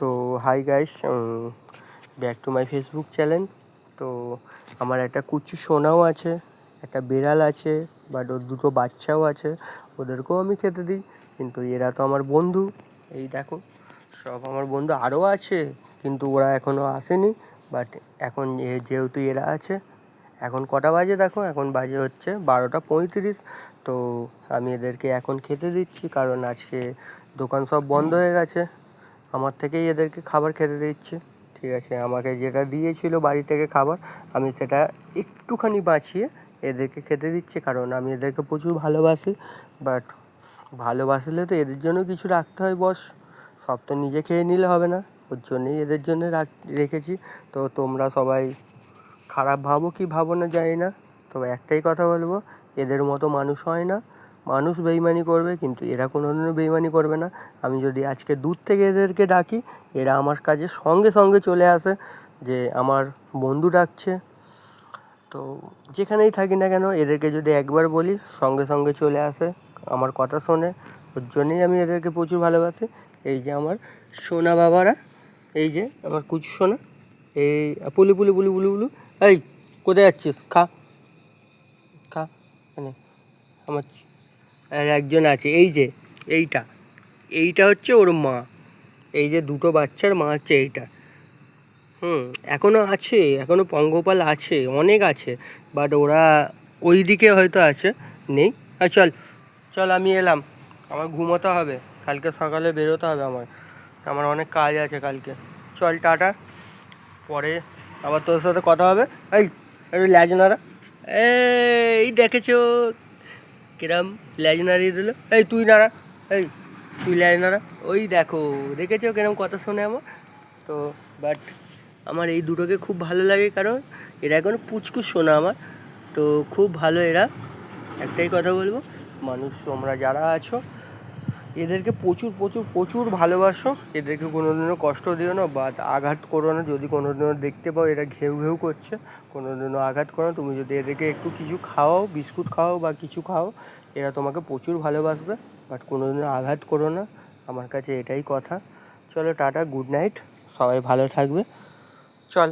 তো hi guys, back to my Facebook channel. তো আমার একটা কুচু সোনাও আছে, একটা বিড়াল আছে, বাট ওর দুটো বাচ্চাও আছে, ওদেরকেও আমি খেতে দিই। কিন্তু এরা তো আমার বন্ধু, এই দেখো সব আমার বন্ধু আরও আছে, কিন্তু ওরা এখনও আসেনি। বাট এখন যেহেতু এরা আছে, এখন কটা বাজে দেখো, এখন বাজে হচ্ছে 12:35। তো আমি এদেরকে এখন খেতে দিচ্ছি, কারণ আজকে দোকান সব বন্ধ হয়ে গেছে। আমার থেকেই এদেরকে খাবার খেতে দিচ্ছি, ঠিক আছে। আমাকে যেটা দিয়েছিল বাড়ি থেকে খাবার, আমি সেটা একটুখানি বাঁচিয়ে এদেরকে খেতে দিচ্ছি, কারণ আমি এদেরকে প্রচুর ভালোবাসি। বাট ভালোবাসলে তো এদের জন্য কিছু রাখতে হয় বস, সব তো নিজে খেয়ে নিলে হবে না, ওর জন্যই এদের জন্য রেখেছি। তো তোমরা সবাই খারাপ ভাবো কি ভাবো না জানি না, তবে একটাই কথা বলবো, এদের মতো মানুষ হয় না। মানুষ বেইমানি করবে, কিন্তু এরা কোনোদিনও বেইমানি করবে না। আমি যদি আজকে দূর থেকে এদেরকে ডাকি, এরা আমার কাছে সঙ্গে সঙ্গে চলে আসে, যে আমার বন্ধু ডাকছে। তো যেখানেই থাকি না কেন, এদেরকে যদি একবার বলি, সঙ্গে সঙ্গে চলে আসে, আমার কথা শোনে। ওর জন্যই আমি এদেরকে প্রচুর ভালোবাসি। এই যে আমার সোনা বাবারা, এই যে আমার কুচু সোনা, এই পুলু পুলু পুলু পুলু পুলু, এই কোথায় যাচ্ছিস? খা খা, মানে আমার আর একজন আছে, এই যে এইটা হচ্ছে ওর মা। এই যে দুটো বাচ্চার মা হচ্ছে এইটা। এখনও আছে, এখনও পঙ্গপাল আছে, অনেক আছে, বাট ওরা ওই দিকে হয়তো আছে, নেই। আর চল চল, আমি এলাম, আমার ঘুমোতে হবে, কালকে সকালে বেরোতে হবে, আমার অনেক কাজ আছে কালকে। চল টাটা, পরে আবার তোর সাথে কথা হবে। এই একটু ল্যাজ নাড়া, এই দেখেছো কিরম ল্যাজ নাড়িয়ে দিল। এই তুই নাড়া, এই তুই ল্যাজ নাড়া, ওই দেখো দেখেছো কিরম কথা শোনে আমার। তো বাট আমার এই দুটোকে খুব ভালো লাগে, কারণ এরা এখন পুচকু শোনা আমার, তো খুব ভালো এরা। একটাই কথা বলবো, মানুষ তোমরা যারা আছো, এদেরকে প্রচুর প্রচুর প্রচুর ভালোবাসো, এদেরকে কোনোদিনও কষ্ট দিও না বা আঘাত করো না। যদি কোনোদিনও দেখতে পাও এরা ঘেউ ঘেউ করছে, কোনোদিনও আঘাত করো না। তুমি যদি এদেরকে একটু কিছু খাওয়াও, বিস্কুট খাও বা কিছু খাও, এরা তোমাকে প্রচুর ভালোবাসবে, বাট কোনোদিনও আঘাত করো না। আমার কাছে এটাই কথা। চলো টাটা, গুড নাইট, সবাই ভালো থাকবে, চল।